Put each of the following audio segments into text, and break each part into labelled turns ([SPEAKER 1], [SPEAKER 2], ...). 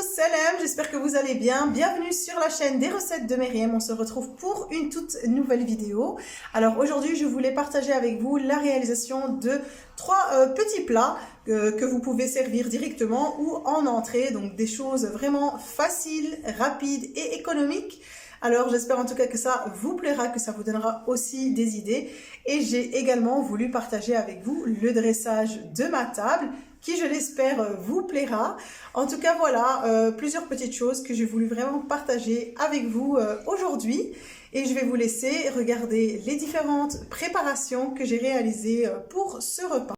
[SPEAKER 1] salam, j'espère que vous allez bien. Bienvenue sur la chaîne des recettes de Myriam. On se retrouve pour une toute nouvelle vidéo. Alors aujourd'hui, je voulais partager avec vous la réalisation de trois petits plats que vous pouvez servir directement ou en entrée. Donc des choses vraiment faciles, rapides et économiques. Alors j'espère en tout cas que ça vous plaira, que ça vous donnera aussi des idées. Et j'ai également voulu partager avec vous le dressage de ma table qui, je l'espère, vous plaira. En tout cas, voilà, plusieurs petites choses que j'ai voulu vraiment partager avec vous aujourd'hui. Et je vais vous laisser regarder les différentes préparations que j'ai réalisées pour ce repas.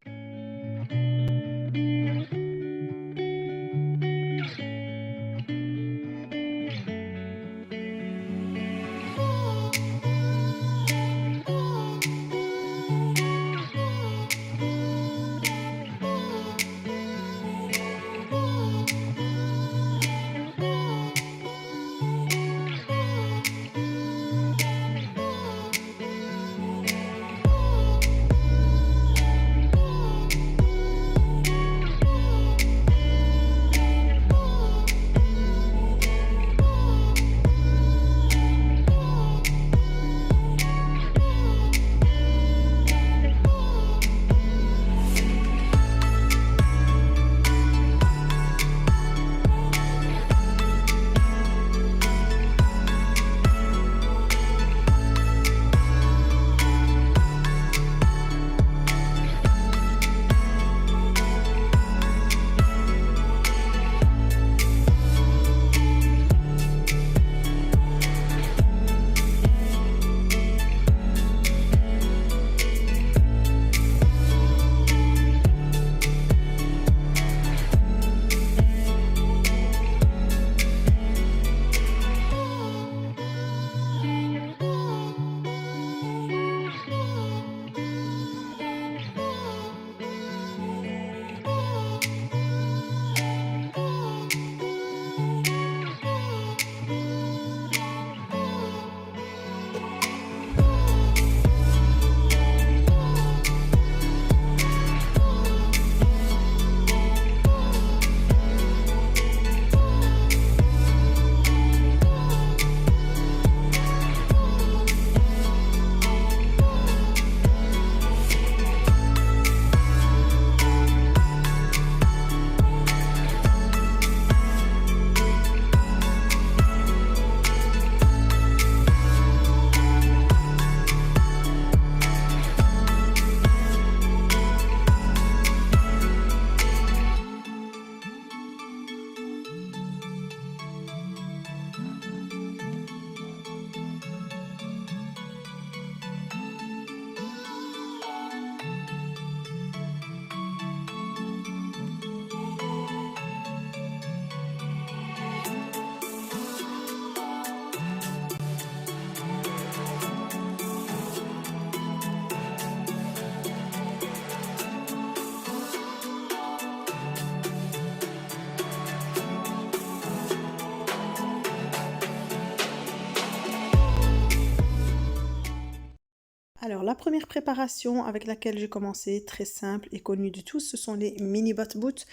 [SPEAKER 1] Alors, la première préparation avec laquelle j'ai commencé, très simple et connue de tous, ce sont les mini bat-bout.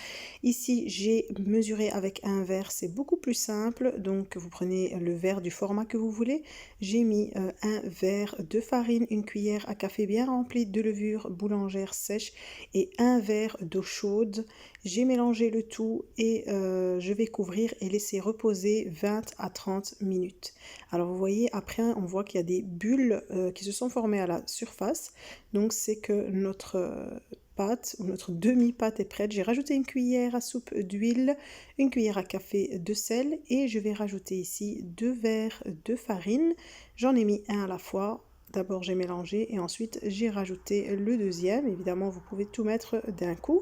[SPEAKER 1] Ici, j'ai mesuré avec un verre, c'est beaucoup plus simple. Donc, vous prenez le verre du format que vous voulez. J'ai mis un verre de farine, une cuillère à café bien remplie de levure boulangère sèche et un verre d'eau chaude. J'ai mélangé le tout et je vais couvrir et laisser reposer 20 à 30 minutes. Alors, vous voyez, après, on voit qu'il y a des bulles qui se sont formées à la surface, donc c'est que notre pâte ou notre demi-pâte est prête. J'ai rajouté une cuillère à soupe d'huile, une cuillère à café de sel et je vais rajouter ici 2 verres de farine. J'en ai mis un à la fois. D'abord j'ai mélangé et ensuite j'ai rajouté le deuxième. Évidemment vous pouvez tout mettre d'un coup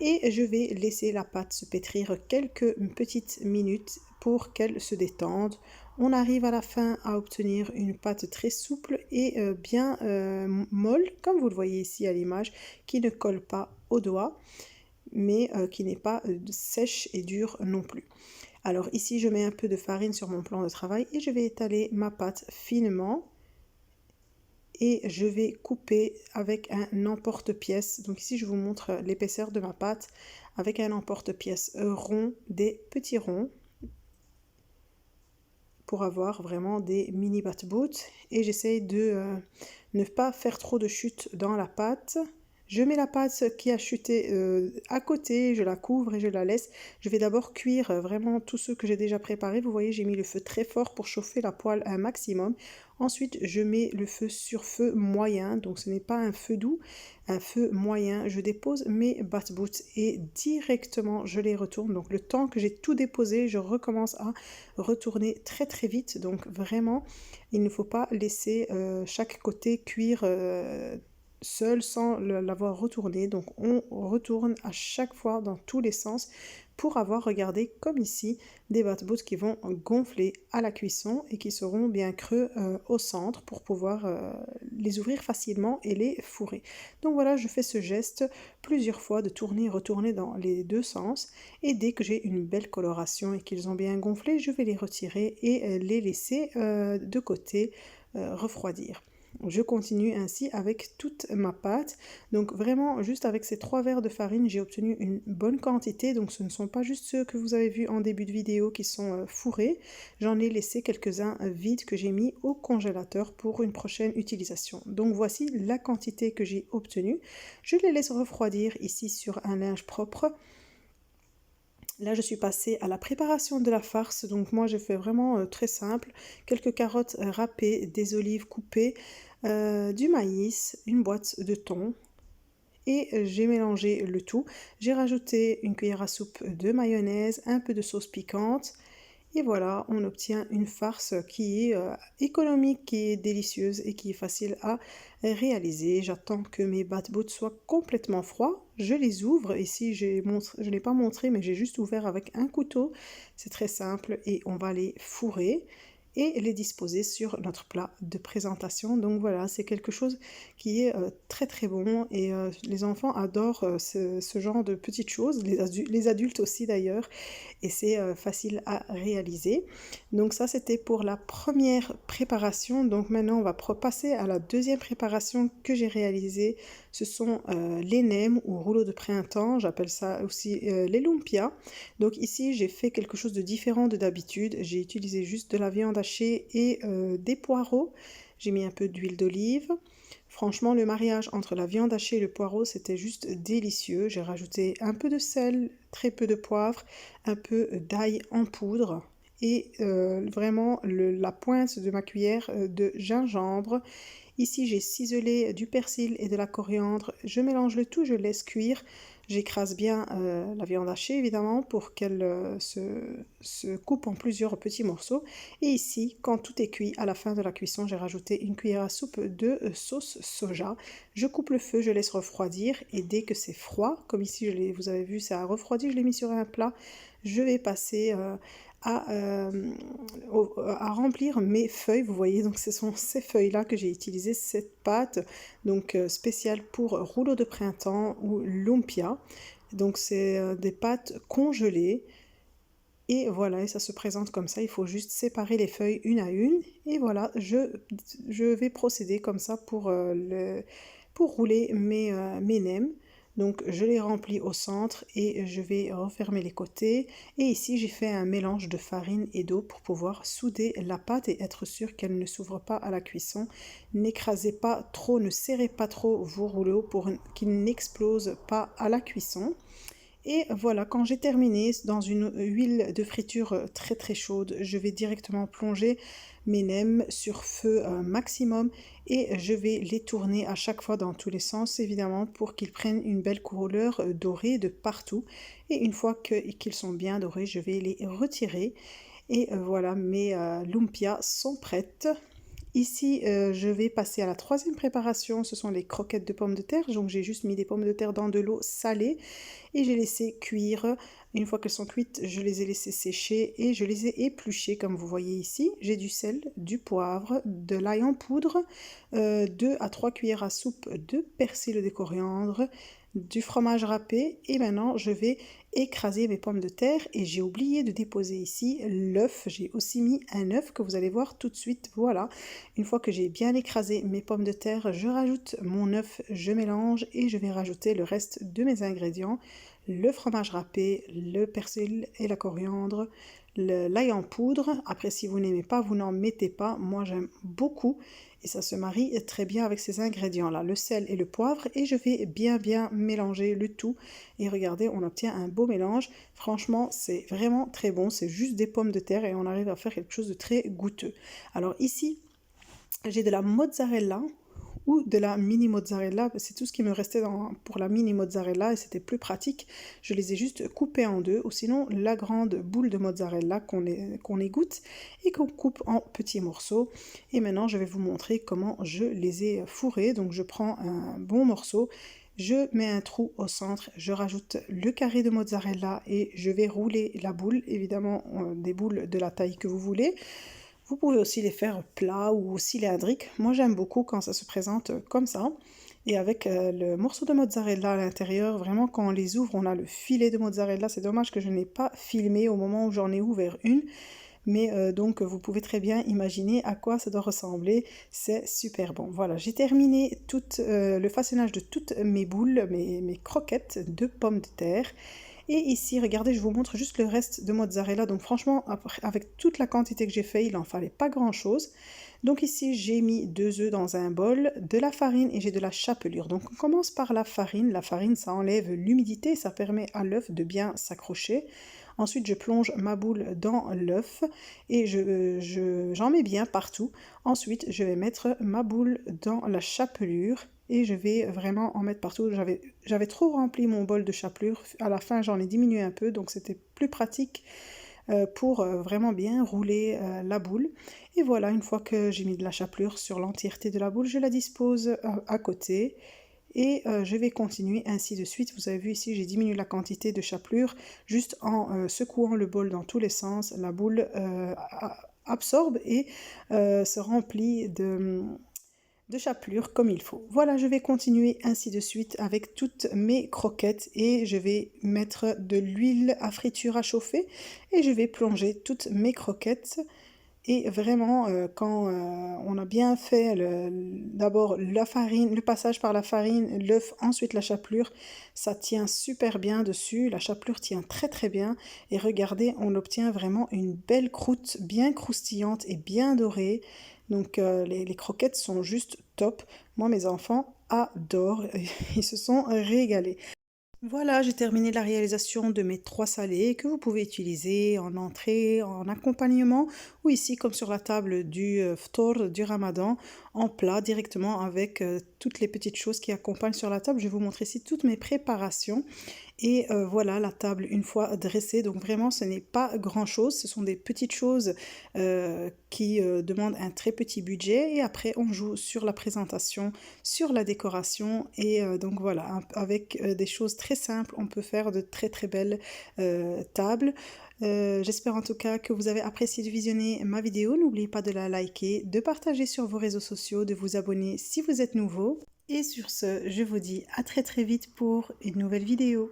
[SPEAKER 1] et je vais laisser la pâte se pétrir quelques petites minutes pour qu'elle se détende. On arrive à la fin à obtenir une pâte très souple et bien molle, comme vous le voyez ici à l'image, qui ne colle pas aux doigts, mais qui n'est pas sèche et dure non plus. Alors ici, je mets un peu de farine sur mon plan de travail et je vais étaler ma pâte finement. et je vais couper avec un emporte-pièce. Donc ici je vous montre l'épaisseur de ma pâte avec un emporte-pièce rond, des petits ronds pour avoir vraiment des mini bat boots, et j'essaye de ne pas faire trop de chute dans la pâte. Je mets la pâte qui a chuté à côté, je la couvre et je la laisse. Je vais d'abord cuire vraiment tous ceux que j'ai déjà préparés. Vous voyez, j'ai mis le feu très fort pour chauffer la poêle un maximum. Ensuite, je mets le feu sur feu moyen, donc ce n'est pas un feu doux, un feu moyen. Je dépose mes bat boots et directement je les retourne. Donc le temps que j'ai tout déposé, je recommence à retourner très très vite. Donc vraiment, il ne faut pas laisser chaque côté cuire seul sans l'avoir retourné. Donc on retourne à chaque fois dans tous les sens pour avoir, regardé comme ici, des bat boots qui vont gonfler à la cuisson et qui seront bien creux au centre pour pouvoir les ouvrir facilement et les fourrer. Donc voilà, je fais ce geste plusieurs fois de tourner et retourner dans les deux sens, et dès que j'ai une belle coloration et qu'ils ont bien gonflé, je vais les retirer et les laisser de côté refroidir. Je continue ainsi avec toute ma pâte. Donc vraiment, juste avec ces 3 verres de farine, j'ai obtenu une bonne quantité. Donc ce ne sont pas juste ceux que vous avez vus en début de vidéo qui sont fourrés. J'en ai laissé quelques-uns vides que j'ai mis au congélateur pour une prochaine utilisation. Donc voici la quantité que j'ai obtenue. Je les laisse refroidir ici sur un linge propre. Là, je suis passée à la préparation de la farce. Donc moi, je fais vraiment très simple. Quelques carottes râpées, des olives coupées, du maïs, une boîte de thon. Et j'ai mélangé le tout. J'ai rajouté une cuillère à soupe de mayonnaise, un peu de sauce piquante. Et voilà, on obtient une farce qui est économique, qui est délicieuse et qui est facile à réaliser. J'attends que mes bat boots soient complètement froids. Je les ouvre. Ici, je n'ai pas montré, mais j'ai juste ouvert avec un couteau. C'est très simple et on va les fourrer et les disposer sur notre plat de présentation. Donc voilà, c'est quelque chose qui est très très bon, et les enfants adorent ce genre de petites choses, les adultes aussi d'ailleurs, et c'est facile à réaliser. Donc ça, c'était pour la première préparation. Donc maintenant on va passer à la deuxième préparation que j'ai réalisée. Ce sont les nems ou rouleaux de printemps, j'appelle ça aussi les lumpias. Donc ici j'ai fait quelque chose de différent de d'habitude. J'ai utilisé juste de la viande hachée et des poireaux. J'ai mis un peu d'huile d'olive. Franchement, le mariage entre la viande hachée et le poireau, c'était juste délicieux. J'ai rajouté un peu de sel, très peu de poivre, un peu d'ail en poudre et vraiment la pointe de ma cuillère de gingembre. Ici, j'ai ciselé du persil et de la coriandre. Je mélange le tout, je laisse cuire. J'écrase bien la viande hachée, évidemment, pour qu'elle se coupe en plusieurs petits morceaux. Et ici, quand tout est cuit, à la fin de la cuisson, j'ai rajouté une cuillère à soupe de sauce soja. Je coupe le feu, je laisse refroidir. Et dès que c'est froid, comme ici, vous avez vu, ça a refroidi, je l'ai mis sur un plat. Je vais passer à remplir mes feuilles. Vous voyez, donc ce sont ces feuilles-là que j'ai utilisé, cette pâte donc spéciale pour rouleau de printemps ou lumpia. Donc c'est des pâtes congelées. Et voilà, et ça se présente comme ça. Il faut juste séparer les feuilles une à une. Et voilà, je vais procéder comme ça pour rouler mes nems. Donc je les remplis au centre et je vais refermer les côtés. Et ici j'ai fait un mélange de farine et d'eau pour pouvoir souder la pâte et être sûr qu'elle ne s'ouvre pas à la cuisson. N'écrasez pas trop, ne serrez pas trop vos rouleaux pour qu'ils n'explosent pas à la cuisson. Et voilà, quand j'ai terminé, dans une huile de friture très très chaude, je vais directement plonger mes nems sur feu maximum et je vais les tourner à chaque fois dans tous les sens, évidemment, pour qu'ils prennent une belle couleur dorée de partout. Et une fois qu'ils sont bien dorés, je vais les retirer. Et voilà, mes lumpias sont prêtes. Ici, je vais passer à la troisième préparation, ce sont les croquettes de pommes de terre. Donc j'ai juste mis des pommes de terre dans de l'eau salée et j'ai laissé cuire. Une fois qu'elles sont cuites, je les ai laissées sécher et je les ai épluchées comme vous voyez ici. J'ai du sel, du poivre, de l'ail en poudre, 2 à 3 cuillères à soupe de persil et de coriandre, du fromage râpé et maintenant je vais écraser mes pommes de terre et j'ai oublié de déposer ici l'œuf. J'ai aussi mis un œuf que vous allez voir tout de suite. Voilà, une fois que j'ai bien écrasé mes pommes de terre, je rajoute mon œuf, je mélange et je vais rajouter le reste de mes ingrédients. Le fromage râpé, le persil et la coriandre, l'ail en poudre. Après, si vous n'aimez pas, vous n'en mettez pas. Moi, j'aime beaucoup et ça se marie très bien avec ces ingrédients-là, le sel et le poivre. Et je vais bien mélanger le tout. Et regardez, on obtient un beau mélange. Franchement, c'est vraiment très bon. C'est juste des pommes de terre et on arrive à faire quelque chose de très goûteux. Alors ici, j'ai de la mozzarella ou de la mini mozzarella, c'est tout ce qui me restait pour la mini mozzarella et c'était plus pratique. Je les ai juste coupés en deux, ou sinon la grande boule de mozzarella qu'on égoutte et qu'on coupe en petits morceaux. Et maintenant je vais vous montrer comment je les ai fourrés. Donc je prends un bon morceau, je mets un trou au centre, je rajoute le carré de mozzarella et je vais rouler la boule, évidemment des boules de la taille que vous voulez. Vous pouvez aussi les faire plats ou cylindriques. Moi, j'aime beaucoup quand ça se présente comme ça. Et avec le morceau de mozzarella à l'intérieur, vraiment, quand on les ouvre, on a le filet de mozzarella. C'est dommage que je n'ai pas filmé au moment où j'en ai ouvert une. Mais donc, vous pouvez très bien imaginer à quoi ça doit ressembler. C'est super bon. Voilà, j'ai terminé tout le façonnage de toutes mes boules, mes croquettes de pommes de terre. Et ici, regardez, je vous montre juste le reste de mozzarella. Donc franchement, avec toute la quantité que j'ai fait, il n'en fallait pas grand-chose. Donc ici, j'ai mis 2 œufs dans un bol, de la farine et j'ai de la chapelure. Donc on commence par la farine. La farine, ça enlève l'humidité, ça permet à l'œuf de bien s'accrocher. Ensuite, je plonge ma boule dans l'œuf et j'en mets bien partout. Ensuite, je vais mettre ma boule dans la chapelure et je vais vraiment en mettre partout. J'avais trop rempli mon bol de chapelure. À la fin, j'en ai diminué un peu, donc c'était plus pratique pour vraiment bien rouler la boule. Et voilà, une fois que j'ai mis de la chapelure sur l'entièreté de la boule, je la dispose à côté. Et je vais continuer ainsi de suite. Vous avez vu ici, j'ai diminué la quantité de chapelure juste en secouant le bol dans tous les sens. La boule absorbe et se remplit de chapelure comme il faut. Voilà, je vais continuer ainsi de suite avec toutes mes croquettes et je vais mettre de l'huile à friture à chauffer et je vais plonger toutes mes croquettes. Et vraiment, quand on a bien fait d'abord la farine, le passage par la farine, l'œuf, ensuite la chapelure, ça tient super bien dessus. La chapelure tient très bien. Et regardez, on obtient vraiment une belle croûte bien croustillante et bien dorée. Donc les croquettes sont juste top. Moi, mes enfants adorent. Ils se sont régalés. Voilà, j'ai terminé la réalisation de mes 3 salés que vous pouvez utiliser en entrée, en accompagnement ou ici comme sur la table du ftour du Ramadan en plat directement avec toutes les petites choses qui accompagnent sur la table. Je vais vous montrer ici toutes mes préparations et voilà la table une fois dressée. Donc vraiment ce n'est pas grand chose, ce sont des petites choses qui demandent un très petit budget et après on joue sur la présentation, sur la décoration et donc voilà, avec des choses très simples, on peut faire de très belles tables. J'espère en tout cas que vous avez apprécié de visionner ma vidéo. N'oubliez pas de la liker, de partager sur vos réseaux sociaux, de vous abonner si vous êtes nouveau. Et sur ce, je vous dis à très vite pour une nouvelle vidéo.